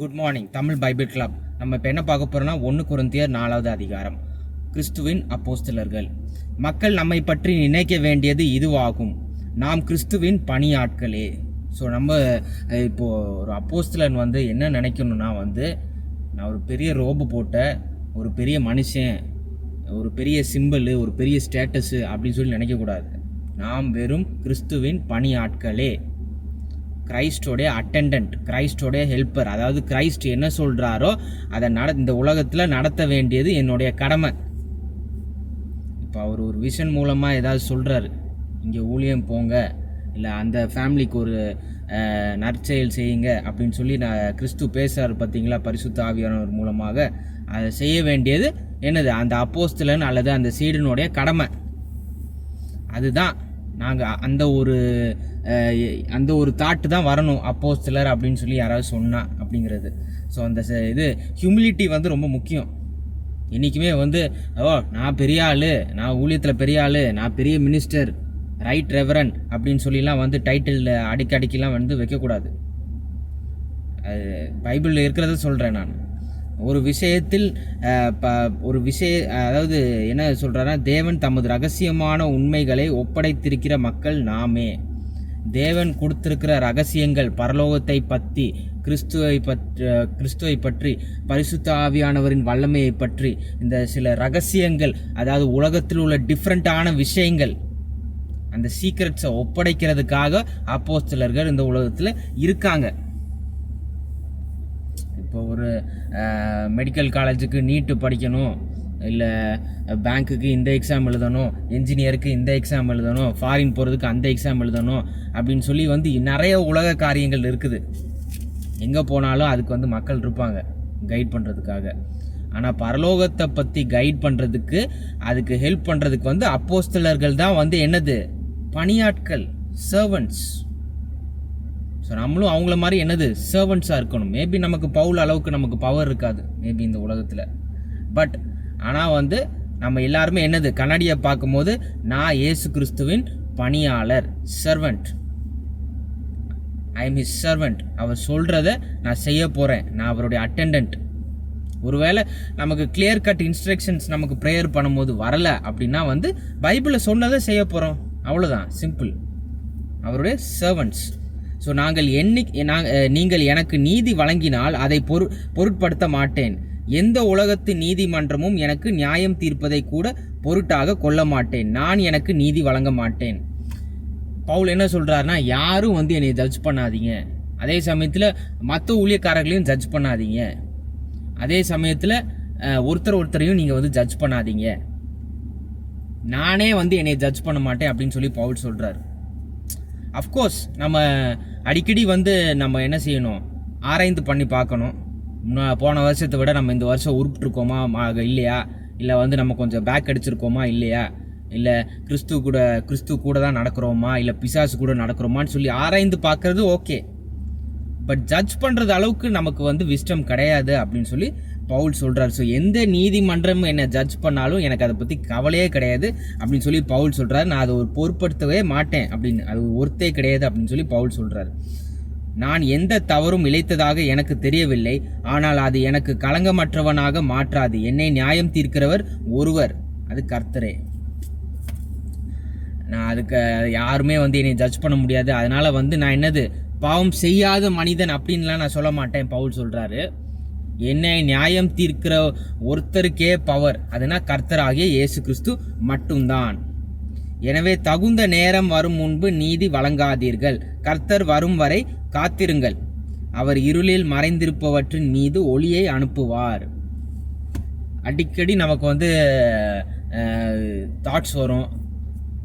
Good morning Tamil Bible club. நம்ம இப்போ என்ன பார்க்க போகிறோம்னா 1 கொரிந்தியர் 4வது அதிகாரம். கிறிஸ்துவின் அப்போஸ்தலர்கள். மக்கள் நம்மை பற்றி நினைக்க வேண்டியது இதுவாகும், நாம் கிறிஸ்துவின் பணியாட்களே. ஸோ நம்ம இப்போது ஒரு அப்போஸ்தலன் என்ன நினைக்கணும்னா நான் ஒரு பெரிய ரோபு போட்ட ஒரு பெரிய மனுஷன், ஒரு பெரிய சிம்பிள், ஒரு பெரிய ஸ்டேட்டஸு அப்படின்னு சொல்லி நினைக்கக்கூடாது. நாம் வெறும் கிறிஸ்துவின் பணியாட்களே, கிரைஸ்டோடைய அட்டெண்டன்ட், கிரைஸ்டோடைய ஹெல்ப்பர். அதாவது கிரைஸ்ட் என்ன சொல்கிறாரோ அதை இந்த உலகத்தில் நடத்த வேண்டியது என்னுடைய கடமை. இப்போ அவர் ஒரு விஷன் மூலமாக ஏதாவது சொல்கிறாரு, இங்கே ஊழியம் போங்க, இல்லை அந்த ஃபேமிலிக்கு ஒரு நற்செயல் செய்யுங்க அப்படின்னு சொல்லி கிறிஸ்து பேசுகிறார் பார்த்தீங்களா, பரிசுத்த ஆவியானவர் மூலமாக. அதை செய்ய வேண்டியது என்னது? அந்த அப்போஸ்தலன் அல்லது அந்த சீடனுடைய கடமை. அதுதான் நாங்கள் அந்த ஒரு தாட்டு தான் வரணும் அப்போஸ்தலர் அப்படின்னு சொல்லி யாராவது சொன்னா அப்படிங்கிறது. ஸோ அந்த இது ஹியூமிலிட்டி ரொம்ப முக்கியம். என்றைக்குமே நான் பெரிய ஆள், நான் ஊழியத்தில் பெரிய ஆள், நான் பெரிய மினிஸ்டர், ரைட் ரெவரன் அப்படின்னு சொல்லிலாம் டைட்டில் அடிக்கடிக்கெலாம் வைக்கக்கூடாது. பைபிளில் இருக்கிறத சொல்கிறேன் நான். ஒரு விஷயத்தில் அதாவது என்ன சொல்கிறாருன்னா, தேவன் தமது ரகசியமான உண்மைகளை ஒப்படைத்திருக்கிற மக்கள் நாமே. தேவன் கொடுத்திருக்கிற ரகசியங்கள், பரலோகத்தை பற்றி, கிறிஸ்துவை பற்றி, பரிசுத்த ஆவியானவரின் வல்லமையை பற்றி, இந்த சில ரகசியங்கள், அதாவது உலகத்தில் உள்ள டிஃப்ரெண்ட்டான விஷயங்கள், அந்த சீக்ரெட்ஸை ஒப்படைக்கிறதுக்காக அப்போஸ்தலர்கள் இந்த உலகத்தில் இருக்காங்க. இப்போ ஒரு மெடிக்கல் காலேஜுக்கு நீட்டு படிக்கணும், இல்லை பேங்க்குக்கு இந்த எக்ஸாம் எழுதணும், என்ஜினியருக்கு இந்த எக்ஸாம் எழுதணும், ஃபாரின் போகிறதுக்கு அந்த எக்ஸாம் எழுதணும் அப்படின்னு சொல்லி நிறைய உலக காரியங்கள் இருக்குது. எங்கே போனாலும் அதுக்கு மக்கள் இருப்பாங்க கைட் பண்ணுறதுக்காக. ஆனால் பரலோகத்தை பற்றி கைட் பண்ணுறதுக்கு, அதுக்கு ஹெல்ப் பண்ணுறதுக்கு அப்போஸ்தலர்கள் தான் என்னது? பணியாட்கள், சர்வன்ட்ஸ். ஸோ நம்மளும் அவங்கள மாதிரி சர்வன்ட்ஸாக இருக்கணும். மேபி நமக்கு பவுல் அளவுக்கு நமக்கு பவர் இருக்காது மேபி இந்த உலகத்தில். பட் ஆனால் நம்ம எல்லாருமே கண்ணாடியை பார்க்கும்போது, நான் இயேசு கிறிஸ்துவின் பணியாளர், servant. I am his servant. அவர் சொல்கிறத நான் செய்ய போகிறேன், நான் அவருடைய அட்டெண்டன்ட். ஒருவேளை நமக்கு கிளியர் கட் இன்ஸ்ட்ரக்ஷன்ஸ் நமக்கு ப்ரேயர் பண்ணும்போது வரலை அப்படின்னா பைபிளில் சொன்னதை செய்ய போகிறோம், அவ்வளோதான், சிம்பிள். அவருடைய சர்வன்ட்ஸ். ஸோ நீங்கள் எனக்கு நீதி வழங்கினால் அதை பொருட்படுத்த மாட்டேன். எந்த உலகத்து நீதிமன்றமும் எனக்கு நியாயம் தீர்ப்பதை கூட பொருட்டாக கொள்ள மாட்டேன். நான் எனக்கு நீதி வழங்க மாட்டேன். பவுல் என்ன சொல்கிறாருன்னா, யாரும் என்னை ஜட்ஜ் பண்ணாதீங்க. அதே சமயத்தில் மற்ற ஊழியக்காரர்களையும் ஜட்ஜ் பண்ணாதீங்க. அதே சமயத்தில் ஒருத்தரையும் நீங்கள் ஜட்ஜ் பண்ணாதீங்க. நானே என்னை ஜட்ஜ் பண்ண மாட்டேன் அப்படின்னு சொல்லி பவுல் சொல்கிறார். அஃப்கோர்ஸ் நம்ம அடிக்கடி நம்ம என்ன செய்யணும்? ஆராய்ந்து பண்ணி பார்க்கணும். போன வருஷத்தை விட நம்ம இந்த வருஷம் உருப்பிட்டுருக்கோமா இல்லையா, இல்லை நம்ம கொஞ்சம் பேக் அடிச்சிருக்கோமா இல்லையா, இல்லை கிறிஸ்து கூட தான் நடக்கிறோமா, இல்லை பிசாசு கூட நடக்கிறோமான்னு சொல்லி ஆராய்ந்து பார்க்கறது ஓகே. பட் ஜட்ஜ் பண்ணுறது அளவுக்கு நமக்கு விஸ்டம் கிடையாது அப்படின்னு சொல்லி பவுல் சொல்கிறார். ஸோ எந்த நீதிமன்றம் என்னை ஜட்ஜ் பண்ணாலும் எனக்கு அதை பற்றி கவலையே கிடையாது அப்படின்னு சொல்லி பவுல் சொல்கிறார். நான் அதை பொருட்படுத்தவே மாட்டேன் அப்படின்னு, அது ஒருத்தே கிடையாது அப்படின்னு சொல்லி பவுல் சொல்கிறார். நான் எந்த தவறும் இழைத்ததாக எனக்கு தெரியவில்லை, ஆனால் அது எனக்கு களங்கமற்றவனாக மாற்றாது. என்னை நியாயம் தீர்க்கிறவர் ஒருவர், அது கர்த்தரே. நான் அதுக்கு யாருமே என்னை ஜட்ஜ் பண்ண முடியாது. அதனால் நான் பாவம் செய்யாத மனிதன் அப்படின்லாம் நான் சொல்ல மாட்டேன். பவுல் சொல்கிறாரு, என்னை நியாயம் தீர்க்கிற ஒருத்தருக்கே பவர், அதுனா கர்த்தராகிய இயேசு கிறிஸ்து மட்டும்தான். எனவே தகுந்த நேரம் வரும் முன்பு நீதி வழங்காதீர்கள். கர்த்தர் வரும் வரை காத்திருங்கள். அவர் இருளில் மறைந்திருப்பவற்றின் மீது ஒளியை அனுப்புவார். அடிக்கடி நமக்கு தாட்ஸ் வரும்,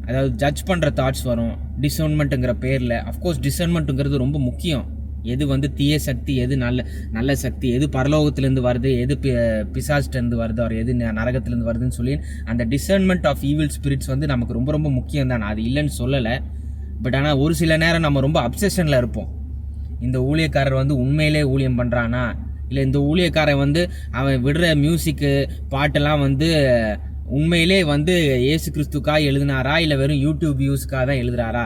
அதாவது ஜட்ஜ் பண்ணுற தாட்ஸ் வரும், டிசர்ன்மெண்ட்டுங்கிற பேரில். அஃப்கோர்ஸ் டிசர்ன்மெண்ட்டுங்கிறது ரொம்ப முக்கியம். எது தீய சக்தி, எது நல்ல சக்தி, எது பரலோகத்திலேருந்து வருது, எது பிசாஸ்டேருந்து வருது, அவர் எது நரகத்திலேருந்து வருதுன்னு சொல்லி அந்த டிசர்ன்மெண்ட் ஆஃப் ஈவில் ஸ்பிரிட்ஸ் நமக்கு ரொம்ப ரொம்ப முக்கியம் தான். அது இல்லைன்னு சொல்லலை. பட் ஆனால் ஒரு சில நேரம் நம்ம ரொம்ப அப்சஷனில் இருப்போம். இந்த ஊழியக்காரர் உண்மையிலே ஊழியம் பண்ணுறானா, இல்லை இந்த ஊழியக்காரன் அவன் விடுற மியூசிக்கு பாட்டெல்லாம் உண்மையிலே இயேசு கிறிஸ்துக்காக எழுதினாரா, இல்லை வெறும் யூடியூப் வியூஸ்க்காக தான் எழுதுறாரா,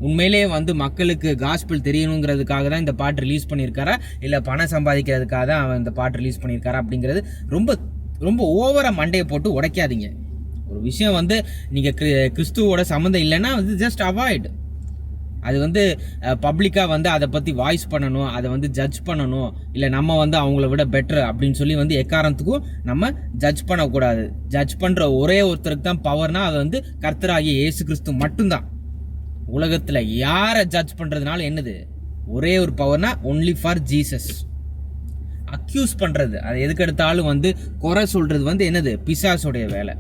உண்மையிலேயே வந்து மக்களுக்கு காஸ்பிள் தெரியணுங்கிறதுக்காக தான் இந்த பாட்டு ரிலீஸ் பண்ணியிருக்காரா, இல்லை பணம் சம்பாதிக்கிறதுக்காக தான் அவன் இந்த பாட்டு ரிலீஸ் பண்ணியிருக்காரா அப்படிங்கிறது ரொம்ப ரொம்ப ஓவராக மண்டையை போட்டு உடைக்காதீங்க. ஒரு விஷயம் வந்து நீங்கள் கிறிஸ்துவோட சம்மந்தம் இல்லைன்னா வந்து ஜஸ்ட் அவாய்டு. அது வந்து பப்ளிக்காக வந்து அதை பற்றி வாய்ஸ் பண்ணணும், அதை வந்து ஜட்ஜ் பண்ணணும், இல்லை நம்ம வந்து அவங்கள விட பெட்டர் அப்படின்னு சொல்லி வந்து எக்காரணத்துக்கும் நம்ம ஜட்ஜ் பண்ணக்கூடாது. ஜட்ஜ் பண்ணுற ஒரே ஒருத்தருக்கு தான் பவர்னால் அது வந்து கர்த்தராகிய இயேசு கிறிஸ்து மட்டும்தான். உலகத்தில் யாரை ஜட்ஜ் பண்ணுறதுனால என்னது, ஒரே ஒரு பவர்னா ஒன்லி ஃபார் ஜீசஸ். அக்யூஸ் பண்ணுறது, அது எதுக்கு எடுத்தாலும் வந்து குறை சொல்கிறது வந்து என்னது, பிசாசுடைய வேலை.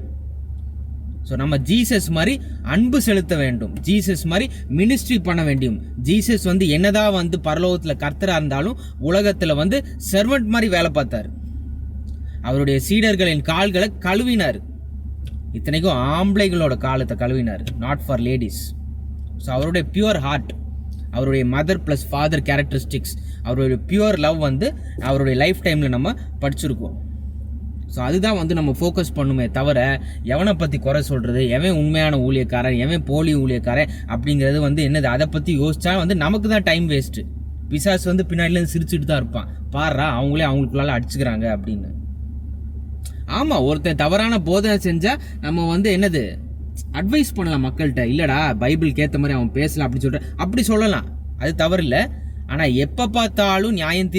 ஸோ நம்ம ஜீசஸ் மாதிரி அன்பு செலுத்த வேண்டும், ஜீசஸ் மாதிரி மினிஸ்ட்ரி பண்ண வேண்டும். ஜீசஸ் வந்து என்னதான் வந்து பரலோகத்தில் கர்த்தராக இருந்தாலும் உலகத்தில் வந்து சர்வெண்ட் மாதிரி வேலை பார்த்தார். அவருடைய சீடர்களின் கால்களை கழுவினார். இத்தனைக்கும் ஆம்பளைகளோட காலத்தை கழுவினார், நாட் ஃபார் லேடிஸ். ஸோ அவருடைய பியூர் ஹார்ட், அவருடைய மதர் ப்ளஸ் ஃபாதர் கேரக்டரிஸ்டிக்ஸ், அவருடைய பியூர் லவ் வந்து அவருடைய லைஃப் டைமில் நம்ம படிச்சிருக்கோம். ஸோ அதுதான் வந்து நம்ம ஃபோக்கஸ் பண்ணுமே தவிர எவனை பற்றி குறை சொல்கிறது, எவன் உண்மையான ஊழியக்காரன், எவன் போலி ஊழியக்காரன் அப்படிங்கிறது வந்து என்னது, அதை பற்றி யோசிச்சா வந்து நமக்கு தான் டைம் வேஸ்ட்டு. பிசாஸ் வந்து பின்னாடிலேருந்து சிரிச்சுட்டு தான் இருப்பான், பாடுறா அவங்களே அவங்களுக்குள்ளால அடிச்சுக்கிறாங்க அப்படின்னு. ஆமாம், ஒருத்தன் தவறான போதனை செஞ்சால் நம்ம வந்து என்னது அட்வைஸ் பண்ணலாம் மக்கள்கிட்ட, இல்லைடா பைபிளுக்கு ஏற்ற மாதிரி அவன் பேசலாம் அப்படின்னு சொல்கிற, அப்படி சொல்லலாம், அது தவறு இல்லை. ஆனால் எப்போ பார்த்தாலும் நியாயம்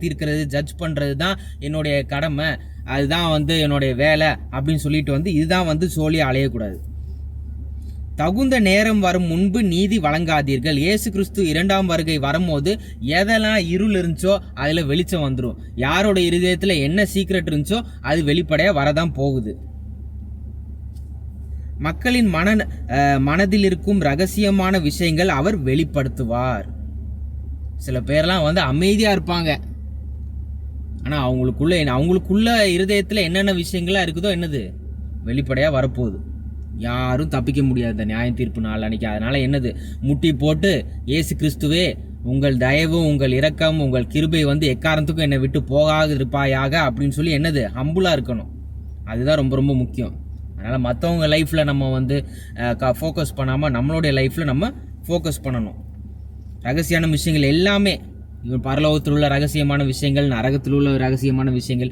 தீர்க்கிறது ஜட்ஜ் பண்ணுறது தான் என்னுடைய கடமை, அதுதான் வந்து என்னுடைய வேலை அப்படின்னு சொல்லிட்டு வந்து இதுதான் வந்து சொல்லி அலையக்கூடாது. தகுந்த நேரம் வரும் முன்பு நீதி வழங்காதீர்கள். இயேசு கிறிஸ்து 2ஆம் வருகை வரும்போது எதெல்லாம் இருள் இருந்துச்சோ அதில் வெளிச்சம் வந்துடும். யாரோட இருதயத்தில் என்ன சீக்ரெட் இருந்துச்சோ அது வெளிப்படையாக வரதான் போகுது. மக்களின் மனதில் இருக்கும் ரகசியமான விஷயங்கள் அவர் வெளிப்படுத்துவார். சில பேர்லாம் வந்து அமைதியாக இருப்பாங்க, ஆனால் அவங்களுக்குள்ள இருதயத்தில் என்னென்ன விஷயங்கள்லாம் இருக்குதோ என்னது வெளிப்படையாக வரப்போகுது. யாரும் தப்பிக்க முடியாது நியாய தீர்ப்பு நாள் அன்னைக்கு. அதனால் என்னது, முட்டி போட்டு இயேசு கிறிஸ்துவே உங்கள் தயவு, உங்கள் இரக்கம், உங்கள் கிருபை வந்து எக்காரணத்துக்கும் என்னை விட்டு போகாது இருப்பாயாக அப்படின்னு சொல்லி என்னது ஹம்புளாக இருக்கணும். அதுதான் ரொம்ப ரொம்ப முக்கியம். அதனால் மற்றவங்க லைஃப்பில் நம்ம வந்து ஃபோக்கஸ் பண்ணாமல் நம்மளுடைய லைஃப்பில் நம்ம ஃபோக்கஸ் பண்ணணும். ரகசியமான விஷயங்கள் எல்லாமே, பரலோகத்தில் உள்ள ரகசியமான விஷயங்கள், நரகத்தில் உள்ள ரகசியமான விஷயங்கள்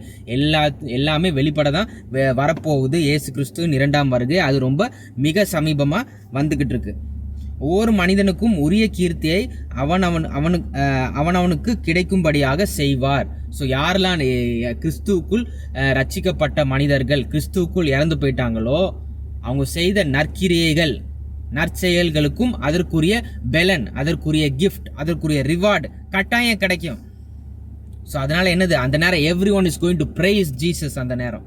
எல்லாமே வெளிப்பட தான் வரப்போகுது. இயேசு கிறிஸ்துவின் 2ஆம் வருகை அது ரொம்ப மிக சமீபமாக வந்துக்கிட்டு இருக்கு. ஒவ்வொரு மனிதனுக்கும் உரிய கீர்த்தியை அவனவனுக்கு கிடைக்கும்படியாக செய்வார். ஸோ யாரெல்லாம் கிறிஸ்துவுக்குள் ரட்சிக்கப்பட்ட மனிதர்கள், கிறிஸ்துவுக்குள் இறந்து போயிட்டாங்களோ, அவங்க செய்த நற்கிரியைகள் நற்செயல்களுக்கும் அதற்குரிய பெலன், அதற்குரிய கிஃப்ட், அதற்குரிய ரிவார்டு கட்டாயம் கிடைக்கும். ஸோ அதனால் என்னது, அந்த நேரம் every one is going to price Jesus. அந்த நேரம்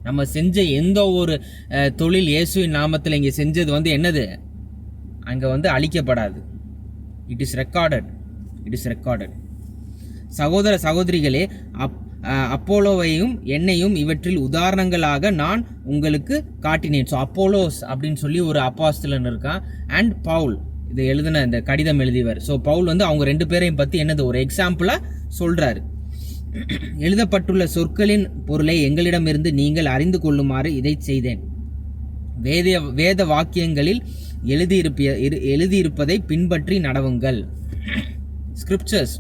நம்ம செஞ்ச எந்த ஒரு தொழில் இயேசுவின் நாமத்தில் இங்கே செஞ்சது வந்து என்னது அங்கே வந்து அழிக்கப்படாது. It is recorded. சகோதர சகோதரிகளே, அப்போலோவையும் என்னையும் இவற்றில் உதாரணங்களாக நான் உங்களுக்கு காட்டினேன். ஸோ அப்போலோஸ் அப்படின்னு சொல்லி ஒரு அப்போஸ்தலன் இருக்கான், அண்ட் பவுல் இதை எழுதின இந்த கடிதம் எழுதியவர். ஸோ பவுல் வந்து அவங்க 2 பேரையும் பற்றி என்னது ஒரு எக்ஸாம்பிளாக சொல்கிறாரு. எழுதப்பட்டுள்ள சொற்களின் பொருளை எங்களிடமிருந்து நீங்கள் அறிந்து கொள்ளுமாறு இதை செய்தேன். வேத வாக்கியங்களில் எழுதியிருப்பதை பின்பற்றி நடவுங்கள். ஸ்கிரிப்சர்ஸ்,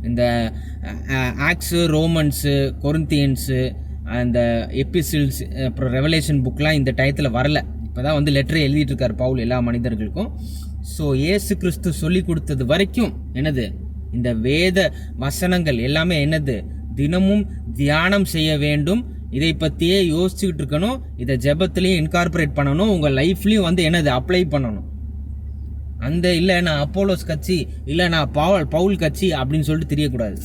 இந்த ஆக்ஸு, ரோமன்ஸு, கொரிந்தியன்ஸு, அந்த எபிசில்ஸ், அப்புறம் ரெவலேஷன் புக்லாம் இந்த டயத்தில் வரல. இப்போ தான் வந்து லெட்டரை எழுதிட்டு இருக்கார் பவுல் எல்லா மனிதர்களுக்கும். ஸோ இயேசு கிறிஸ்து சொல்லி கொடுத்தது வரைக்கும் என்னது, இந்த வேத வசனங்கள் எல்லாமே என்னது தினமும் தியானம் செய்ய வேண்டும். இதை பற்றியே யோசிச்சுக்கிட்டு இருக்கணும். இதை ஜெபத்துலேயும் இன்கார்பரேட் பண்ணணும், உங்கள் லைஃப்லேயும் வந்து என்னது அப்ளை பண்ணணும். அந்த இல்லை நான் அப்போலோஸ் கட்சி, இல்லை நான் பவுல் கட்சி அப்படின்னு சொல்லிட்டு தெரியக்கூடாது.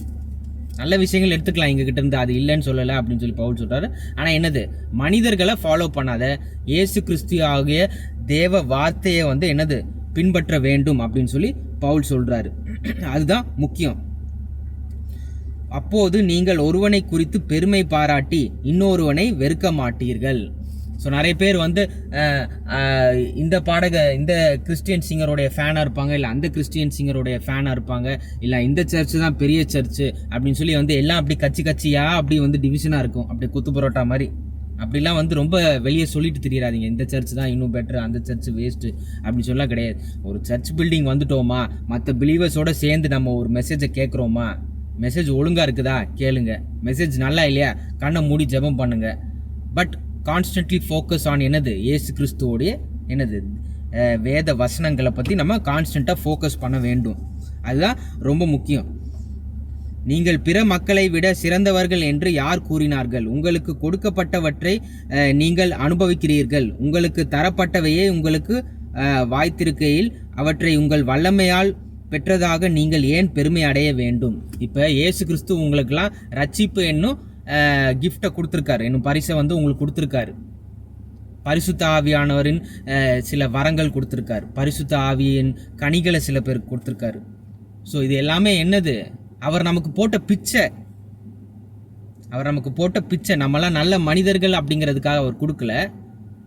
நல்ல விஷயங்கள் எடுத்துக்கலாம் எங்ககிட்ட இருந்து, அது இல்லைன்னு சொல்லலை அப்படின்னு சொல்லி பவுல் சொல்கிறாரு. ஆனால் என்னது, மனிதர்களை ஃபாலோ பண்ணாத, இயேசு கிறிஸ்து ஆகிய தேவ வார்த்தையை வந்து என்னது பின்பற்ற வேண்டும் அப்படின்னு சொல்லி பவுல் சொல்கிறாரு. அதுதான் முக்கியம். அப்போது நீங்கள் ஒருவனை குறித்து பெருமை பாராட்டி இன்னொருவனை வெறுக்க மாட்டீர்கள். ஸோ நிறைய பேர் வந்து இந்த கிறிஸ்டியன் சிங்கருடைய ஃபேனாக இருப்பாங்க, இல்லை அந்த கிறிஸ்டியன் சிங்கருடைய ஃபேனாக இருப்பாங்க, இல்லை இந்த சர்ச்சு தான் பெரிய சர்ச்சு அப்படின்னு சொல்லி வந்து எல்லாம் அப்படி கட்சியாக அப்படி வந்து டிவிஷனாக இருக்கும், அப்படி குத்து பரோட்டா மாதிரி. அப்படிலாம் வந்து ரொம்ப வெளியே சொல்லிட்டு திரியிறாதீங்க. இந்த சர்ச் தான் இன்னும் பெட்டர், அந்த சர்ச் வேஸ்ட்டு அப்படி சொல்ல கிடையாது. ஒரு சர்ச் பில்டிங் வந்துட்டோமா, மற்ற பிலீவர்ஸோட சேர்ந்து நம்ம ஒரு மெசேஜை கேட்குறோமா, மெசேஜ் ஒழுங்காக இருக்குதா கேளுங்க, மெசேஜ் நல்லா இல்லையா கண்ணை மூடி ஜெபம் பண்ணுங்க. பட் கான்ஸ்டன்ட்லி ஃபோக்கஸ் ஆன் என்னது, இயேசு கிறிஸ்துவோடைய என்னது வேத வசனங்களை பற்றி நம்ம கான்ஸ்டண்ட்டாக ஃபோக்கஸ் பண்ண வேண்டும். அதுதான் ரொம்ப முக்கியம். நீங்கள் பிற மக்களை விட சிறந்தவர்கள் என்று யார் கூறினார்கள்? உங்களுக்கு கொடுக்கப்பட்டவற்றை நீங்கள் அனுபவிக்கிறீர்கள். உங்களுக்கு தரப்பட்டவையே உங்களுக்கு வாய்த்திருக்கையில் அவற்றை உங்கள் வல்லமையால் பெற்றதாக நீங்கள் ஏன் பெருமை அடைய வேண்டும்? இப்போ இயேசு கிறிஸ்து உங்களுக்கெல்லாம் ரட்சிப்பு என்னும் கிஃப்டை கொடுத்துருக்காரு, என்னும் பரிசை வந்து உங்களுக்கு கொடுத்துருக்காரு. பரிசுத்த ஆவியானவரின் சில வரங்கள் கொடுத்துருக்காரு, பரிசுத்த ஆவியின் கனிகளை சில பேருக்கு கொடுத்துருக்காரு. ஸோ இது எல்லாமே என்னது, அவர் நமக்கு போட்ட பிச்சை, அவர் நமக்கு போட்ட பிச்சை. நம்மளாம் நல்ல மனிதர்கள் அப்படிங்கிறதுக்காக அவர் கொடுக்கல,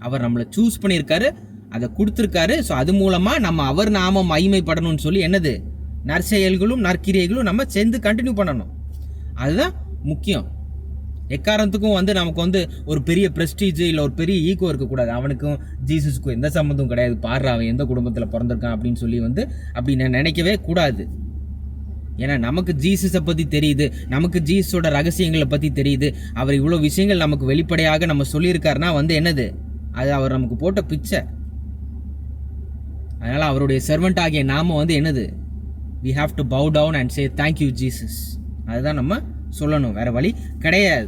அவர் நம்மளை சூஸ் பண்ணியிருக்காரு, அதை கொடுத்துருக்காரு. ஸோ அது மூலமாக நம்ம அவர் நாம மகிமைப்படணும்னு சொல்லி என்னது, நற்செயல்களும் நற்கிரியைகளும் நம்ம சேர்ந்து கண்டினியூ பண்ணணும். அதுதான் முக்கியம். எக்காரணத்துக்கும் வந்து நமக்கு வந்து ஒரு பெரிய ப்ரெஸ்டீஜ் இல்லை ஒரு பெரிய ஈகோ இருக்கக்கூடாது. அவனுக்கும் ஜீசஸுக்கும் எந்த சம்மந்தம் கிடையாது, பாடுற அவன் எந்த குடும்பத்தில் பிறந்திருக்கான் அப்படின்னு சொல்லி வந்து அப்படி நினைக்கவே கூடாது. ஏன்னா நமக்கு ஜீசஸை பற்றி தெரியுது, நமக்கு ஜீசஸோட ரகசியங்களை பற்றி தெரியுது. அவர் இவ்வளோ விஷயங்கள் நமக்கு வெளிப்படையாக நம்ம சொல்லியிருக்காருன்னா வந்து என்னது, அது அவர் நமக்கு போட்ட பிச்சை. அதனால் அவருடைய சர்வெண்ட் ஆகிய நாம வந்து என்னது, we have to bow down and say thank you Jesus. அதுதான் நம்ம சொல்லணும், வேற வழி கிடையாது.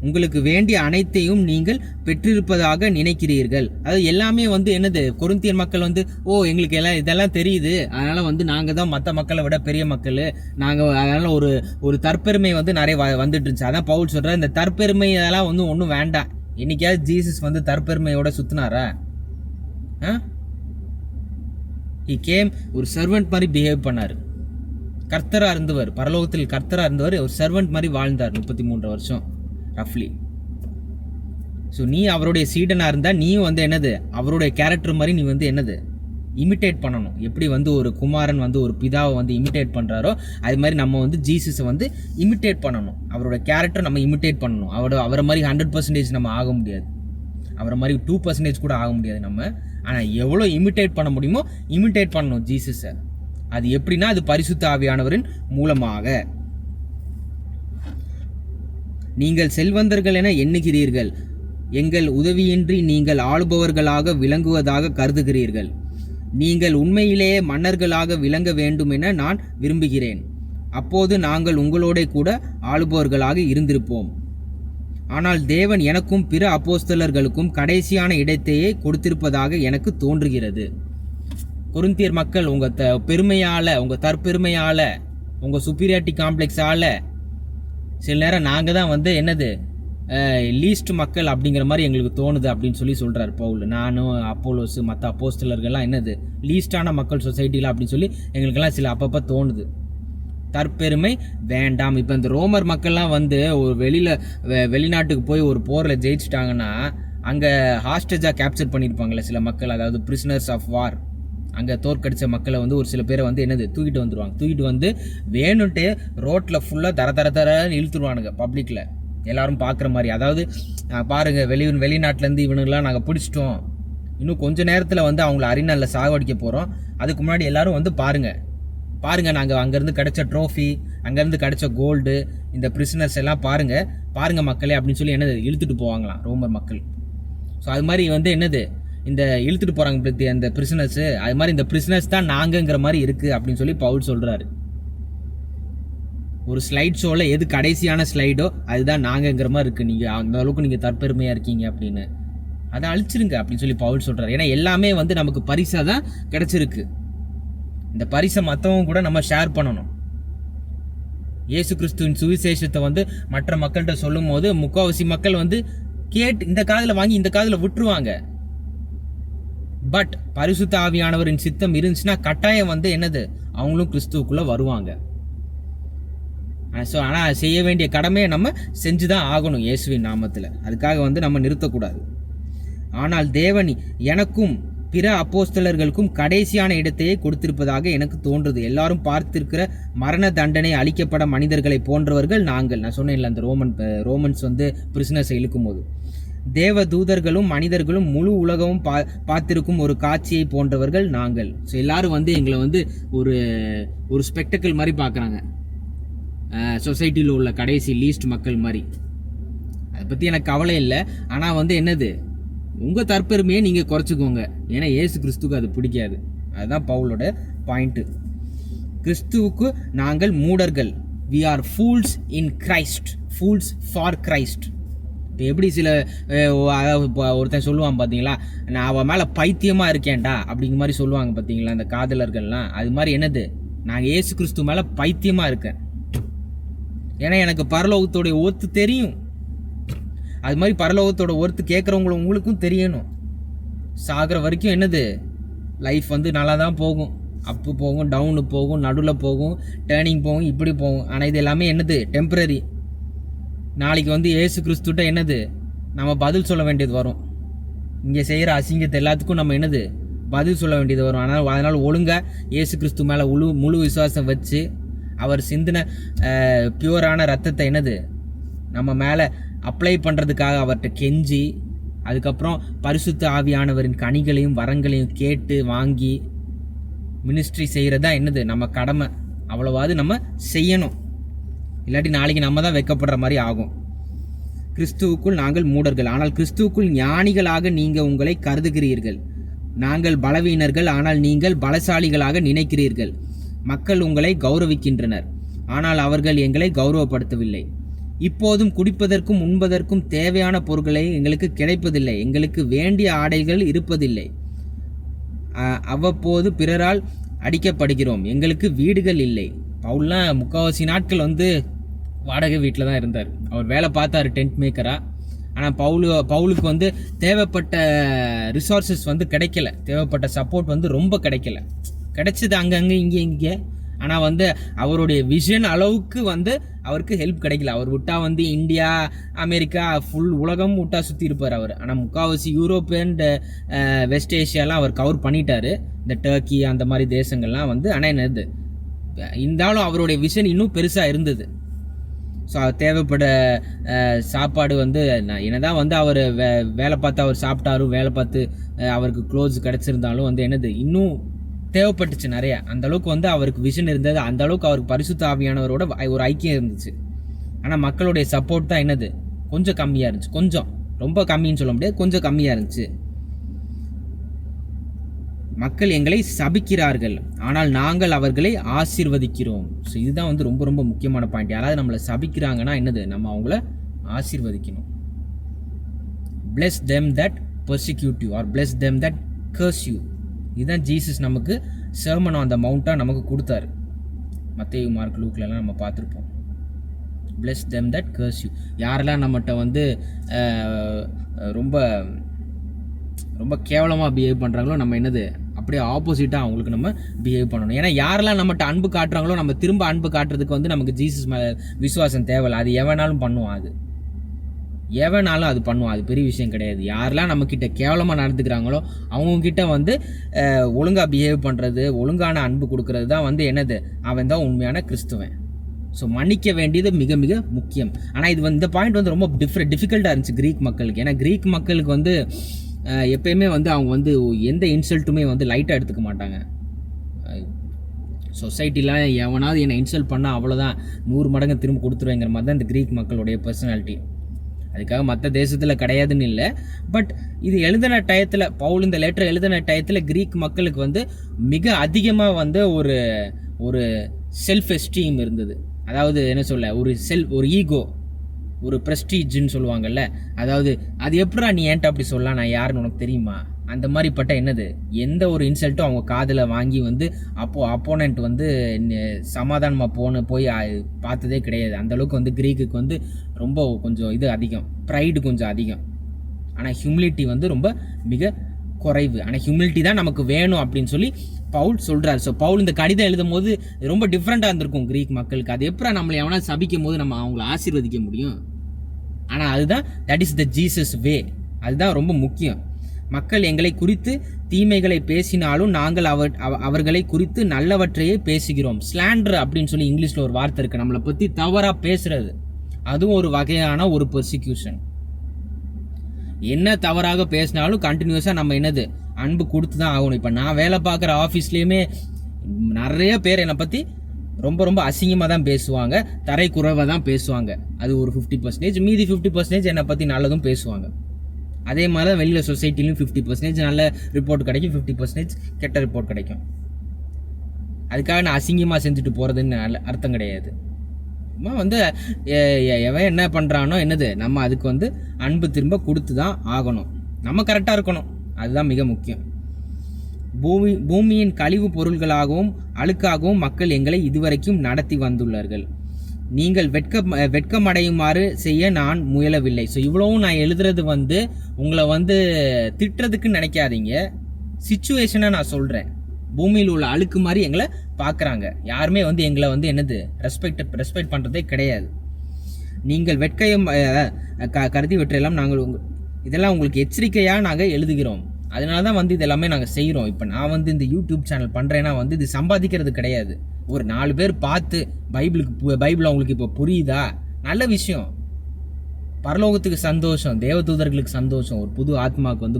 உங்களுக்கு வேண்டிய அனைத்தையும் நீங்கள் பெற்றிருப்பதாக நினைக்கிறீர்கள். அது எல்லாமே வந்து என்னது, கொரிந்தியர் மக்கள் வந்து எங்களுக்கு எல்லாம் இதெல்லாம் தெரியுது, அதனால வந்து நாங்கள் தான் மற்ற மக்களை விட பெரிய மக்கள், நாங்கள் அதனால ஒரு தற்பெருமை வந்து நிறைய வந்துட்டு இருந்துச்சு. அதான் பவுல் சொல்கிறார், இந்த தற்பெருமை அதெல்லாம் வந்து ஒன்றும் வேண்டாம். என்னைக்காவது ஜீசஸ் வந்து தற்பெருமையோட சுத்தினாரா? ஹி கேம், ஒரு சர்வெண்ட் மாதிரி பிஹேவ் பண்ணார். கர்த்தராக இருந்தவர், பரலோகத்தில் கர்த்தராக இருந்தவர், ஒரு சர்வெண்ட் மாதிரி வாழ்ந்தார் 33 வருஷம் ரஃப்லி. ஸோ நீ அவருடைய சீடனாக இருந்தால் நீயும் வந்து என்னது, அவருடைய கேரக்டர் மாதிரி நீ வந்து என்னது இமிட்டேட் பண்ணணும். எப்படி வந்து ஒரு குமாரன் வந்து ஒரு பிதாவை வந்து இமிட்டேட் பண்ணுறாரோ அது மாதிரி நம்ம வந்து ஜீசஸை வந்து இமிட்டேட் பண்ணணும். அவரோட கேரக்டர் நம்ம இமிட்டேட் பண்ணணும். அவரை மாதிரி 100% நம்ம ஆக முடியாது, அவரை மாதிரி 2% கூட ஆக முடியாது நம்ம. ஆனால் எவ்வளோ இமிட்டேட் பண்ண முடியுமோ இமிட்டேட் பண்ணணும் ஜீசஸை. அது எப்படின்னா, அது பரிசுத்த ஆவியானவரின் மூலமாக. நீங்கள் செல்வந்தர்கள் என எண்ணுகிறீர்கள், எங்கள் உதவியின்றி நீங்கள் ஆளுபவர்களாக விளங்குவதாக கருதுகிறீர்கள். நீங்கள் உண்மையிலேயே மன்னர்களாக விளங்க வேண்டும் என நான் விரும்புகிறேன். அப்போது நாங்கள் உங்களோட கூட ஆளுபவர்களாக இருந்திருப்போம். ஆனால் தேவன் எனக்கும் பிற அப்போஸ்தலர்களுக்கும் கடைசியான இடத்தையே கொடுத்திருப்பதாக எனக்கு தோன்றுகிறது. கொரிந்தியர் மக்கள் உங்கள் பெருமையால், உங்கள் தற்பெருமையால், உங்கள் சுப்பீரியாரிட்டி காம்ப்ளெக்ஸால் சில நேரம் நாங்கள் தான் வந்து என்னது லீஸ்ட் மக்கள் அப்படிங்கிற மாதிரி எங்களுக்கு தோணுது அப்படின்னு சொல்லி சொல்கிறார் பவுல். நானும் அப்போலோஸ் மற்ற அப்போஸ்தலர்கள்லாம் என்னது லீஸ்டான மக்கள் சொசைட்டியில் அப்படின்னு சொல்லி எங்களுக்கெல்லாம் சில அப்பப்போ தோணுது. தற்பெருமை வேண்டாம். இப்போ இந்த ரோமர் மக்கள்லாம் வந்து ஒரு வெளிநாட்டுக்கு போய் ஒரு போரில் ஜெயிச்சிட்டாங்கன்னா அங்கே ஹாஸ்டேஜாக கேப்சர் பண்ணியிருப்பாங்களே சில மக்கள், அதாவது பிரிசனர்ஸ் ஆஃப் வார். அங்கே தோற்கடித்த மக்களை வந்து ஒரு சில பேரை வந்து என்னது தூக்கிட்டு வந்துடுவாங்க. தூக்கிட்டு வந்து வேணுன்ட்டு ரோட்டில் ஃபுல்லாக தரன்னு இழுத்துருவானுங்க பப்ளிக்கில், எல்லாரும் பார்க்குற மாதிரி. அதாவது பாருங்கள், வெளிநாட்டிலேருந்து இவனுங்களாம் நாங்கள் பிடிச்சிட்டோம், இன்னும் கொஞ்சம் நேரத்தில் வந்து அவங்கள அரிநாளில் சாகடிக்க போகிறோம், அதுக்கு முன்னாடி எல்லாரும் வந்து பாருங்கள் நாங்கள் அங்கேருந்து கிடைச்ச ட்ரோஃபி, அங்கேருந்து கிடைச்ச கோல்டு, இந்த பிரிசனர்ஸ் எல்லாம் பாருங்கள் மக்களே அப்படின்னு சொல்லி என்னது இழுத்துட்டு போவாங்களாம் ரோமர் மக்கள். ஸோ அது மாதிரி வந்து என்னது இந்த இழுத்துட்டு போகிறாங்க அந்த பிரிசனர்ஸு, அது மாதிரி இந்த பிரிசனர்ஸ் தான் நாங்கங்கிற மாதிரி இருக்குது அப்படின்னு சொல்லி பவுல் சொல்கிறாரு. ஒரு ஸ்லைட் ஷோவில் எது கடைசியான ஸ்லைடோ அதுதான் நாங்கங்கிற மாதிரி இருக்குது. நீங்கள் அந்த அளவுக்கு நீங்கள் தற்பெருமையாக இருக்கீங்க அப்படின்னு அதை அழிச்சிருங்க அப்படின்னு சொல்லி பவுல் சொல்கிறார். ஏன்னா எல்லாமே வந்து நமக்கு பரிசாக தான் கிடச்சிருக்கு. இந்த பரிசை மற்றவங்க கூட நம்ம ஷேர் பண்ணணும். இயேசு கிறிஸ்துவின் சுவிசேஷத்தை வந்து மற்ற மக்கள்கிட்ட சொல்லும் போது முக்கால்வாசி மக்கள் வந்து இந்த காதில் வாங்கி இந்த காதில் விட்டுருவாங்க. பட் பரிசுத்த ஆவியானவரின் சித்தம் இருந்துச்சுன்னா கட்டாயம் வந்து என்னது அவங்களும் கிறிஸ்துவுக்குள்ளே வருவாங்க. ஸோ ஆனால் செய்ய வேண்டிய கடமையை நம்ம செஞ்சு தான் ஆகணும் இயேசுவின் நாமத்தில். அதுக்காக வந்து நம்ம நிறுத்தக்கூடாது. ஆனால் தேவன் எனக்கும் பிற அப்போஸ்தலர்களுக்கும் கடைசியான இடத்தையே கொடுத்திருப்பதாக எனக்கு தோன்றுது. எல்லாரும் பார்த்திருக்கிற மரண தண்டனை அளிக்கப்பட மனிதர்களை போன்றவர்கள் நாங்கள். நான் சொன்னேன்ல அந்த ரோமன்ஸ் வந்து பிரிசனர்ஸை இழுக்கும் போது, தேவ தூதர்களும் மனிதர்களும் முழு உலகமும் பார்த்திருக்கும் ஒரு காட்சியை போன்றவர்கள் நாங்கள். ஸோ எல்லாரும் வந்து எங்களை வந்து ஒரு ஸ்பெக்டக்கிள் மாதிரி பார்க்குறாங்க, சொசைட்டியில் உள்ள கடைசி லீஸ்ட் மக்கள் மாதிரி. அதை பற்றி எனக்கு கவலை இல்லை. ஆனால் வந்து என்னது, உங்கள் தற்பெருமையை நீங்கள் குறைச்சிக்கோங்க, ஏன்னா இயேசு கிறிஸ்துவுக்கு அது பிடிக்காது. அதுதான் பவுலோட பாயிண்ட்டு. கிறிஸ்துவுக்கு நாங்கள் மூடர்கள். We are fools in Christ, fools for Christ. இப்போ எப்படி சில ஒருத்தன் சொல்லுவான் பார்த்தீங்களா, நான் அவன் மேலே பைத்தியமாக இருக்கேன்டா அப்படிங்கிற மாதிரி சொல்லுவாங்க பார்த்தீங்களா அந்த காதலர்கள்லாம். அது மாதிரி என்னது, நான் இயேசு கிறிஸ்து மேலே பைத்தியமாக இருக்கேன், ஏன்னா எனக்கு பரலோகத்தோடைய ஒத்து தெரியும். அது மாதிரி பரலோகத்தோட ஒருத்து கேட்குறவங்களும் உங்களுக்கும் தெரியணும். சாகிற வரைக்கும் என்னது, லைஃப் வந்து நல்லா தான் போகும், அப்பு போகும், டவுனு போகும், நடுவில் போகும், டேர்னிங் போகும், இப்படி போகும். ஆனால் இது எல்லாமே என்னது, டெம்பரரி. நாளைக்கு வந்து ஏசு கிறிஸ்துட்ட என்னது, நம்ம பதில் சொல்ல வேண்டியது வரும். இங்கே செய்கிற அசிங்கத்தை எல்லாத்துக்கும் நம்ம என்னது பதில் சொல்ல வேண்டியது வரும். அதனால் ஒழுங்காக ஏசு கிறிஸ்து மேலே முழு விசுவாசம் வச்சு, அவர் சிந்தின பியூரான ரத்தத்தை என்னது நம்ம மேலே அப்ளை பண்ணுறதுக்காக அவர்கிட்ட கெஞ்சி, அதுக்கப்புறம் பரிசுத்த ஆவியானவரின் கனிகளையும் வரங்களையும் கேட்டு வாங்கி மினிஸ்ட்ரி செய்கிறதா என்னது நம்ம கடமை. அவ்வளவாது நம்ம செய்யணும், இல்லாட்டி நாளைக்கு நம்ம தான் வெட்கப்படுற மாதிரி ஆகும். கிறிஸ்துவுக்குள் நாங்கள் மூடர்கள், ஆனால் கிறிஸ்துவுக்குள் ஞானிகளாக நீங்கள் உங்களை கருதுகிறீர்கள். நாங்கள் பலவீனர்கள், ஆனால் நீங்கள் பலசாலிகளாக நினைக்கிறீர்கள். மக்கள் உங்களை கௌரவிக்கின்றனர், ஆனால் அவர்கள் எங்களை கௌரவப்படுத்தவில்லை. இப்போதும் குடிப்பதற்கும் உண்பதற்கும் தேவையான பொருட்களை எங்களுக்கு கிடைப்பதில்லை. எங்களுக்கு வேண்டிய ஆடைகள் இருப்பதில்லை. அவ்வப்போது பிறரால் அடிக்கப்படுகிறோம். எங்களுக்கு வீடுகள் இல்லை. பவுல்லாம் முக்கால்வாசி நாட்கள் வந்து வாடகை வீட்டில் தான் இருந்தார். அவர் வேலை பார்த்தார் டென்ட் மேக்கராக. ஆனால் பவுலுக்கு வந்து தேவைப்பட்ட ரிசோர்ஸஸ் வந்து கிடைக்கல, தேவைப்பட்ட சப்போர்ட் வந்து ரொம்ப கிடைக்கல. கிடைச்சது அங்கங்கே இங்கே. ஆனால் வந்து அவருடைய விஷன் அளவுக்கு வந்து அவருக்கு ஹெல்ப் கிடைக்கல. அவர் விட்டா வந்து இந்தியா, அமெரிக்கா, ஃபுல் உலகம் விட்டா சுற்றி இருப்பார் அவர். ஆனால் முக்கால்வாசி யூரோப் அண்ட் வெஸ்ட் ஏஷியாலாம் அவர் கவர் பண்ணிட்டாரு, இந்த டர்க்கி அந்த மாதிரி தேசங்கள்லாம் வந்து. ஆனால் என்னது, இருந்தாலும் அவருடைய விஷன் இன்னும் பெருசாக இருந்தது. ஸோ தேவைப்பட சாப்பாடு வந்து என்னதான் வந்து அவர் வேலை பார்த்து அவர் சாப்பிட்டாரும், வேலை பார்த்து அவருக்கு க்ளோத்ஸ் கிடச்சிருந்தாலும் வந்து என்னது இன்னும் தேவைப்பட்டுச்சு நிறையா. அந்த அளவுக்கு வந்து அவருக்கு விஷன் இருந்தது, அந்த அளவுக்கு அவருக்கு பரிசுத்த ஆவியானவரோட ஒரு ஐக்கியம் இருந்துச்சு. ஆனால் மக்களுடைய சப்போர்ட் தான் என்னது கொஞ்சம் கம்மியாக இருந்துச்சு. கொஞ்சம், ரொம்ப கம்மின்னு சொல்ல முடியாது, கொஞ்சம் கம்மியாக இருந்துச்சு. மக்கள் எங்களை சபிக்கிறார்கள், ஆனால் நாங்கள் அவர்களை ஆசீர்வதிக்கிறோம். ஸோ இதுதான் வந்து ரொம்ப ரொம்ப முக்கியமான பாயிண்ட். யாராவது நம்மளை சபிக்கிறாங்கன்னா என்னது, நம்ம அவங்கள ஆசீர்வதிக்கணும். bless them that persecute you or bless them that curse you. இதுதான் ஜீசஸ் நமக்கு சர்மன் ஆன் த மவுண்டாக நமக்கு கொடுத்தாரு. மத்தேயு, மார்க், லூக்லலாம் நம்ம பார்த்துருப்போம். bless them that curse you. யாரெல்லாம் நம்மகிட்ட வந்து ரொம்ப ரொம்ப கேவலமாக பிஹேவ் பண்ணுறாங்களோ நம்ம என்னது அப்படியே ஆப்போசிட்டாக அவங்களுக்கு நம்ம பிஹேவ் பண்ணணும். ஏன்னா யாரெல்லாம் நம்மகிட்ட அன்பு காட்டுறாங்களோ நம்ம திரும்ப அன்பு காட்டுறதுக்கு வந்து நமக்கு ஜீசஸ் விசுவாசம் தேவையில்லை. அது எவனாலும் பண்ணுவான், எவனாலும் அது பண்ணுவான், அது பெரிய விஷயம் கிடையாது. யாரெல்லாம் நம்மக்கிட்ட கேவலமாக நடந்துக்கிறாங்களோ அவங்கக்கிட்ட வந்து ஒழுங்காக பிஹேவ் பண்ணுறது, ஒழுங்கான அன்பு கொடுக்கறது தான் வந்து என்னது, அவன் தான் உண்மையான கிறிஸ்துவன். ஸோ மன்னிக்க வேண்டியது மிக மிக முக்கியம். ஆனால் இது வந்து இந்த பாயிண்ட் வந்து ரொம்ப டிஃபிகல்ட்டாக இருந்துச்சு கிரீக் மக்களுக்கு. ஏன்னா கிரீக் மக்களுக்கு வந்து எப்பயுமே வந்து அவங்க வந்து எந்த இன்சல்ட்டுமே வந்து லைட்டாக எடுத்துக்க மாட்டாங்க. சொசைட்டிலாம் எவனாவது என்னை இன்சல்ட் பண்ணால் அவ்வளோதான், 100 மடங்கு திரும்ப கொடுத்துருவேங்கிற மாதிரி தான் இந்த கிரீக் மக்களுடைய பர்சனாலிட்டி. அதுக்காக மற்ற தேசத்தில் கிடையாதுன்னு இல்லை. பட் இது எழுதின டயத்தில், பவுல் இந்த லெட்டர் எழுதின டயத்தில் கிரீக் மக்களுக்கு வந்து மிக அதிகமாக வந்து ஒரு செல்ஃப் எஸ்டீம் இருந்தது. அதாவது என்ன சொல்ல, ஒரு ஈகோ, ஒரு ப்ரெஸ்டீஜ்னு சொல்லுவாங்கல்ல. அதாவது அது எப்படா நீ ஏன்ட்ட அப்படி சொல்லலாம், நான் யாருன்னு உனக்கு தெரியுமா, அந்த மாதிரிப்பட்ட என்னது எந்த ஒரு இன்சல்ட்டும் அவங்க காதில் வாங்கி வந்து அப்போனண்ட் வந்து சமாதானமாக போய் பார்த்ததே கிடையாது. அந்தளவுக்கு வந்து கிரீக்குக்கு வந்து ரொம்ப கொஞ்சம் இது அதிகம், ப்ரைடு கொஞ்சம் அதிகம். ஆனால் ஹியூமிலிட்டி வந்து ரொம்ப மிக குறைவு. ஆனால் ஹியூமிலிட்டி தான் நமக்கு வேணும் அப்படின்னு சொல்லி பவுல் சொல்கிறார். ஸோ பவுல் இந்த கடிதம் எழுதும் போது ரொம்ப டிஃப்ரெண்ட்டாக இருந்திருக்கும் கிரீக் மக்களுக்கு. அது எப்போ நம்மளை எவனா சபிக்கும் போது நம்ம அவங்கள ஆசீர்வதிக்க முடியும். ஆனால் அதுதான் தட் இஸ் த ஜீசஸ் வே, அதுதான் ரொம்ப முக்கியம். மக்கள் எங்களை குறித்து தீமைகளை பேசினாலும் நாங்கள் அவர்களை குறித்து நல்லவற்றையே பேசுகிறோம். ஸ்லாண்டர் அப்படின்னு சொல்லி இங்கிலீஷில் ஒரு வார்த்தை இருக்குது, நம்மளை பற்றி தவறாக பேசுறது. அதுவும் ஒரு வகையான ஒரு பெர்சிக்யூஷன். என்ன தவறாக பேசினாலும் கண்டினியூஸாக நம்ம என்னது அன்பு கொடுத்து தான் ஆகணும். இப்போ நான் வேலை பார்க்குற ஆஃபீஸ்லேயுமே நிறைய பேர் என்னை பற்றி ரொம்ப ரொம்ப அசிங்கமாக தான் பேசுவாங்க, தரை குறைவாக தான் பேசுவாங்க. அது ஒரு 50%. மீதி 50% என்னை பற்றி நல்லதும் பேசுவாங்க. அதே மாதிரி தான் வெளியில் சொசைட்டிலையும் 50% நல்ல ரிப்போர்ட் கிடைக்கும், 50% கெட்ட ரிப்போர்ட் கிடைக்கும். அதுக்காக நான் அசிங்கமாக செஞ்சுட்டு போகிறதுன்னு அர்த்தம் கிடையாது. வந்து எவன் என்ன பண்ணுறானோ என்னது நம்ம அதுக்கு வந்து அன்பு திரும்ப கொடுத்து தான் ஆகணும். நம்ம கரெக்டாக இருக்கணும், அதுதான் மிக முக்கியம். பூமியின் கழிவு பொருள்களாகவும் அழுக்காகவும் மக்கள் எங்களை இதுவரைக்கும் நடத்தி வந்துள்ளார்கள். நீங்கள் வெட்கமடையுமாறு செய்ய நான் முயலவில்லை. ஸோ இவ்வளவும் நான் எழுதுறது வந்து உங்களை வந்து திட்டுறதுக்கு நினைக்காதீங்க, சிச்சுவேஷனை நான் சொல்கிறேன். பூமியில் உள்ள அழுக்கு மாதிரி எங்களை பார்க்குறாங்க. யாருமே வந்து எங்களை வந்து என்னது ரெஸ்பெக்ட் பண்ணுறதே கிடையாது. நீங்கள் வெட்கையும் கருதி வெற்றையெல்லாம் நாங்கள் இதெல்லாம் உங்களுக்கு எச்சரிக்கையாக நாங்கள் எழுதுகிறோம். அதனால தான் வந்து இதெல்லாமே நாங்கள் செய்கிறோம். இப்போ நான் வந்து இந்த யூடியூப் சேனல் பண்ணுறேன்னா வந்து இது சம்பாதிக்கிறது கிடையாது. ஒரு 4 பேர் பார்த்து பைபிள் அவங்களுக்கு இப்போ புரியுதா, நல்ல விஷயம். பரலோகத்துக்கு சந்தோஷம், தேவதூதர்களுக்கு சந்தோஷம். ஒரு புது ஆத்மாவுக்கு வந்து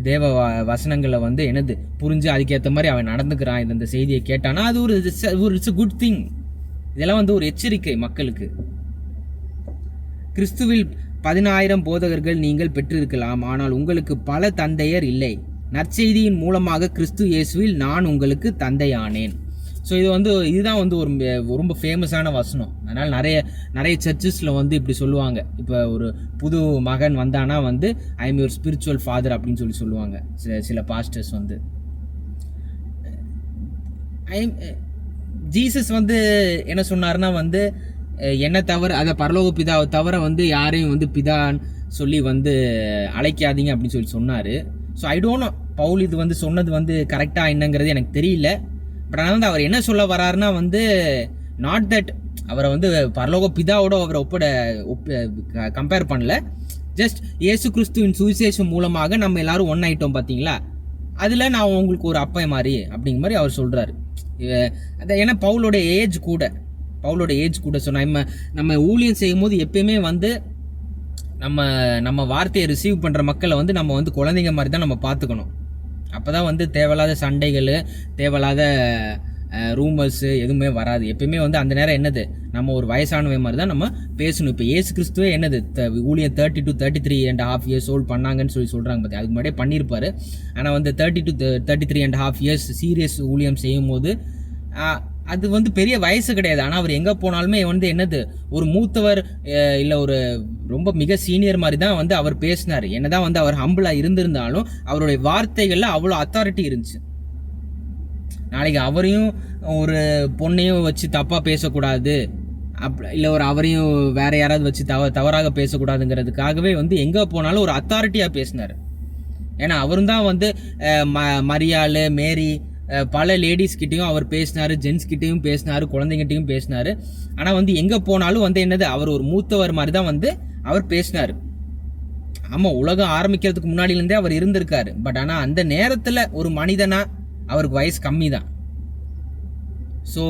தேவ வசனங்களை வந்து என்னது புரிஞ்சு அதுக்கேற்ற மாதிரி அவன் நடந்துக்கிறான், இந்த செய்தியை கேட்டானா அது ஒரு இட்ஸ் குட் திங். இதெல்லாம் வந்து ஒரு எச்சரிக்கை மக்களுக்கு. கிறிஸ்துவில் 10,000 போதகர்கள் நீங்கள் பெற்றிருக்கலாம், ஆனால் உங்களுக்கு பல தந்தையர் இல்லை. நற்செய்தியின் மூலமாக கிறிஸ்து இயேசுவில் நான் உங்களுக்கு தந்தையானேன். ஸோ இதுதான் வந்து ஒரு ரொம்ப ஃபேமஸான வசனம். அதனால் நிறைய சர்ச்சஸில் வந்து இப்படி சொல்லுவாங்க. இப்போ ஒரு புது மகன் வந்தானா வந்து I am your spiritual father அப்படின்னு சொல்லுவாங்க சில பாஸ்டர்ஸ் வந்து. ஜீசஸ் வந்து என்ன சொன்னார்னா வந்து என்ன தவிர அதை பரலோக பிதாவை தவிர வந்து யாரையும் வந்து பிதான்னு சொல்லி வந்து அழைக்காதீங்க அப்படின்னு சொல்லி சொன்னார். So I don't know Paul இது வந்து சொன்னது வந்து கரெக்டாக என்னங்கிறது எனக்கு தெரியல. பட் ஆனால் வந்து அவர் என்ன சொல்ல வர்றாருன்னா வந்து நாட் தட் அவரை வந்து பரலோக பிதாவோட அவரை கம்பேர் பண்ணல. ஜஸ்ட் இயேசு கிறிஸ்துவின் சுவிசேஷம் மூலமாக நம்ம எல்லாரும் ஒன்றாயிட்டோம் பார்த்தீங்களா, அதில் நான் உங்களுக்கு ஒரு அப்பா மாதிரி அப்படிங்கிற மாதிரி அவர் சொல்கிறாரு. ஏன்னா பவுலோட ஏஜ் கூட ஸோ நம்ம ஊழியம் செய்யும் போது எப்பயுமே வந்து நம்ம வார்த்தையை ரிசீவ் பண்ணுற மக்களை வந்து நம்ம வந்து குழந்தைங்க மாதிரி தான் நம்ம பார்த்துக்கணும். அப்போ தான் வந்து தேவையில்லாத சண்டைகள், தேவையில்லாத ரூமர்ஸு எதுவுமே வராது. எப்பயுமே வந்து அந்த நேரம் என்னது நம்ம ஒரு வயசானவை மாதிரி தான் நம்ம பேசணும். இப்போ ஏசு கிறிஸ்துவே என்னது ஊழியம் 30 to 33.5 years ஓல்டு பண்ணாங்கன்னு சொல்கிறாங்க பார்த்தி. அதுக்கு முன்னாடியே பண்ணியிருப்பார். ஆனால் வந்து 30 to 33.5 years சீரியஸ் ஊழியம் செய்யும் போது அது வந்து பெரிய வயசு கிடையாது. ஆனால் அவர் எங்கே போனாலுமே வந்து என்னது ஒரு மூத்தவர் இல்லை ஒரு ரொம்ப மிக சீனியர் மாதிரி தான் வந்து அவர் பேசினார். என்னதான் வந்து அவர் ஹம்பிளாக இருந்திருந்தாலும் அவருடைய வார்த்தைகளில் அவ்வளோ அத்தாரிட்டி இருந்துச்சு. நாளைக்கு அவரையும் ஒரு பொண்ணையும் வச்சு தப்பாக பேசக்கூடாது, இல்லை அவரையும் வேற யாராவது வச்சு தவறாக பேசக்கூடாதுங்கிறதுக்காகவே வந்து எங்கே போனாலும் ஒரு அத்தாரிட்டியாக பேசினார். ஏன்னா அவரும் தான் வந்து மரியாள், மேரி, பல லேடிஸ் கிட்டையும் அவர் பேசினார், ஜென்ஸ் கிட்டையும் பேசினார், குழந்தைங்கிட்டையும் பேசினார். ஆனால் வந்து எங்கே போனாலும் வந்து என்னது அவர் ஒரு மூத்தவர் மாதிரி தான் வந்து அவர் பேசினார். ஆமாம், உலகம் ஆரம்பிக்கிறதுக்கு முன்னாடியிலேருந்தே அவர் இருந்திருக்காரு. பட் ஆனால் அந்த நேரத்தில் ஒரு மனிதனா அவருக்கு வயசு கம்மி தான். ஸோ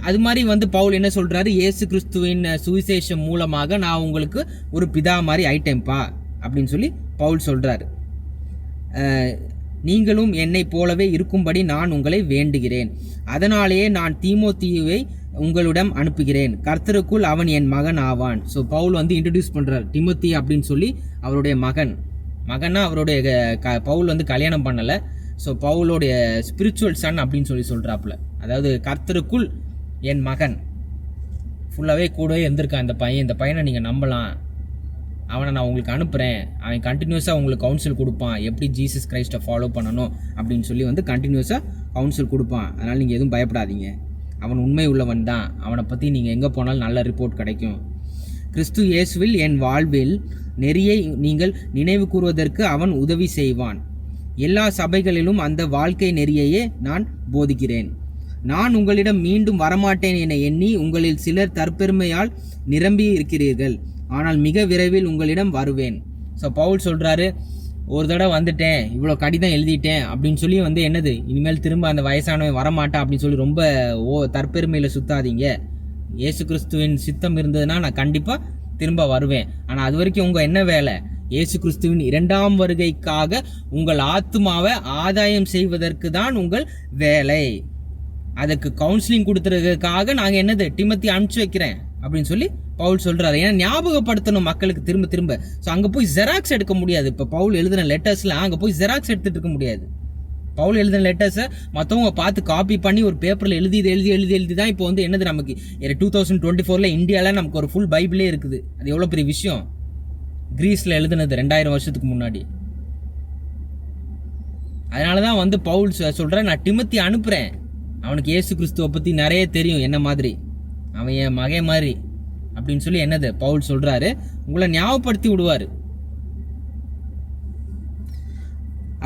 அது மாதிரி வந்து பவுல் என்ன சொல்கிறாரு, இயேசு கிறிஸ்துவின் சுவிசேஷம் மூலமாக நான் உங்களுக்கு ஒரு பிதா மாதிரி ஆயிட்டேன்ப்பா அப்படின்னு சொல்லி பவுல் சொல்கிறாரு. நீங்களும் என்னை போலவே இருக்கும்படி நான் உங்களை வேண்டுகிறேன். அதனாலேயே நான் தீமோத்தேயுவை உங்களிடம் அனுப்புகிறேன். கர்த்தருக்குள் அவன் என் மகன் ஆவான். ஸோ பவுல் வந்து இன்ட்ரடியூஸ் பண்ணுறார் திமோத்தி அப்படின்னு சொல்லி அவருடைய மகனா அவருடைய பவுல் வந்து கல்யாணம் பண்ணலை. ஸோ பவுலோடைய ஸ்பிரிச்சுவல் சன் அப்படின்னு சொல்கிறாப்புல. அதாவது கர்த்தருக்குள் என் மகன் ஃபுல்லாகவே கூடவே இருந்திருக்கான் இந்த பையனை நீங்கள் நம்பலாம், அவனை நான் உங்களுக்கு அனுப்புகிறேன், அவன் கண்டினியூஸாக உங்களுக்கு கவுன்சில் கொடுப்பான், எப்படி ஜீசஸ் கிரைஸ்ட்டை ஃபாலோ பண்ணணும் அப்படின்னு சொல்லி வந்து கண்டினியூஸாக கவுன்சில் கொடுப்பான். அதனால் நீங்கள் எதுவும் பயப்படாதீங்க, அவன் உண்மை உள்ளவன் தான், அவனை பற்றி நீங்கள் எங்கே போனாலும் நல்ல ரிப்போர்ட் கிடைக்கும். கிறிஸ்து இயேசுவில் என் வாழ்வில் நெறியை நீங்கள் நினைவு கூறுவதற்கு அவன் உதவி செய்வான். எல்லா சபைகளிலும் அந்த வாழ்க்கை நெறியையே நான் போதிக்கிறேன். நான் உங்களிடம் மீண்டும் வரமாட்டேன் என எண்ணி உங்களில் சிலர் தற்பெருமையால் நிரம்பி இருக்கிறீர்கள், ஆனால் மிக விரைவில் உங்களிடம் வருவேன். ஸோ பவுல் சொல்கிறாரு, ஒரு தடவை வந்துட்டேன், இவ்வளோ கடிதம் எழுதிட்டேன் அப்படின்னு சொல்லி வந்து என்னது இனிமேல் திரும்ப அந்த வயசானவன் வரமாட்டான் அப்படின்னு சொல்லி ரொம்ப தற்பெருமையில் சுத்தாதீங்க. இயேசு கிறிஸ்துவின் சித்தம் இருந்ததுன்னா நான் கண்டிப்பாக திரும்ப வருவேன். ஆனால் அது வரைக்கும் உங்கள் என்ன வேலை? இயேசு கிறிஸ்துவின் 2ஆம் வருகைக்காக உங்கள் ஆத்மாவை ஆதாயம் செய்வதற்கு தான் உங்கள் வேலை. அதுக்கு கவுன்சிலிங் கொடுத்துறதுக்காக நாங்கள் என்னது டிமோத்தி அனுப்பிச்சு வைக்கிறேன் அப்படின்னு சொல்லி பவுல் சொல்கிறாரு. ஏன்னா ஞாபகப்படுத்தணும் மக்களுக்கு திரும்ப திரும்ப. ஸோ அங்கே போய் ஜெராக்ஸ் எடுக்க முடியாது. இப்போ பவுல் எழுதின லெட்டர்ஸ்லாம் அங்கே போய் ஜெராக்ஸ் எடுத்துகிட்டு இருக்க முடியாது. பவுல் எழுதின லெட்டர்ஸை மற்றவங்க பார்த்து காப்பி பண்ணி ஒரு பேப்பரில் எழுதி தான் இப்போ வந்து என்னது நமக்கு 2024 இந்தியாவில் நமக்கு ஒரு ஃபுல் பைபிளே இருக்குது. அது எவ்வளோ பெரிய விஷயம். கிரீஸில் எழுதுனது 2000 வருஷத்துக்கு முன்னாடி. அதனால தான் வந்து பவுல் சொல்கிறேன், நான் டிமோத்தி அனுப்புகிறேன். அவனுக்கு இயேசு கிறிஸ்துவை பற்றி நிறைய தெரியும், என்ன மாதிரி, அவன் என் மகன் மாதிரி அப்படின்னு சொல்லி என்னது பவுல் சொல்கிறாரு. உங்களை ஞாபகப்படுத்தி விடுவார்.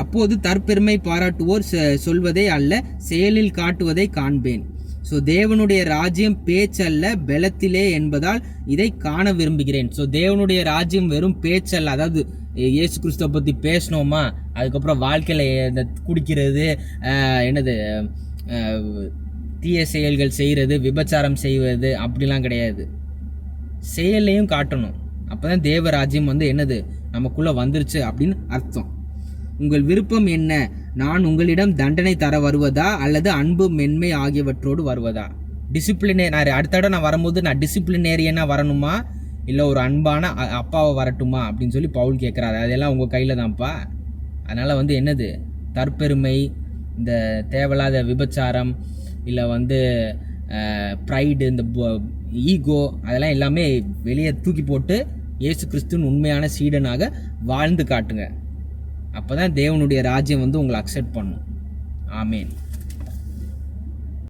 அப்போது தற்பெருமை பாராட்டுவோர் சொல்வதை அல்ல, செயலில் காட்டுவதை காண்பேன். ஸோ தேவனுடைய ராஜ்யம் பேச்சல்ல பலத்திலே என்பதால் இதை காண விரும்புகிறேன். ஸோ தேவனுடைய ராஜ்யம் வெறும் பேச்சல்ல, அதாவது இயேசு கிறிஸ்துவை பற்றி பேசணுமா, அதுக்கப்புறம் வாழ்க்கையில் இந்த குடிக்கிறது, என்னது தீய செயல்கள் செய்கிறது, விபச்சாரம் செய்வது அப்படிலாம் கிடையாது. செயலையும் காட்டணும். அப்போ தான் தேவராஜ்யம் வந்து என்னது நமக்குள்ளே வந்துருச்சு அப்படின்னு அர்த்தம். உங்கள் விருப்பம் என்ன? நான் உங்களிடம் தண்டனை தர வருவதா அல்லது அன்பு மென்மை ஆகியவற்றோடு வருவதா? அடுத்த நான் வரும்போது நான் டிசிப்ளினேரியனாக வரணுமா இல்லை ஒரு அன்பான அப்பாவை வரட்டுமா அப்படின்னு சொல்லி பவுல் கேட்குறாரு. அதெல்லாம் உங்கள் கையில் தான்ப்பா. அதனால் வந்து என்னது தற்பெருமை, இந்த தேவையில்லாத விபச்சாரம், இல்லை வந்து ப்ரைடு, இந்த ஈகோ, அதெல்லாம் எல்லாமே வெளியே தூக்கி போட்டு இயேசு கிறிஸ்துவின் உண்மையான சீடனாக வாழ்ந்து காட்டுங்க. அப்போ தான் தேவனுடைய ராஜ்யம் வந்து உங்களை அக்செப்ட் பண்ணும். ஆமேன்.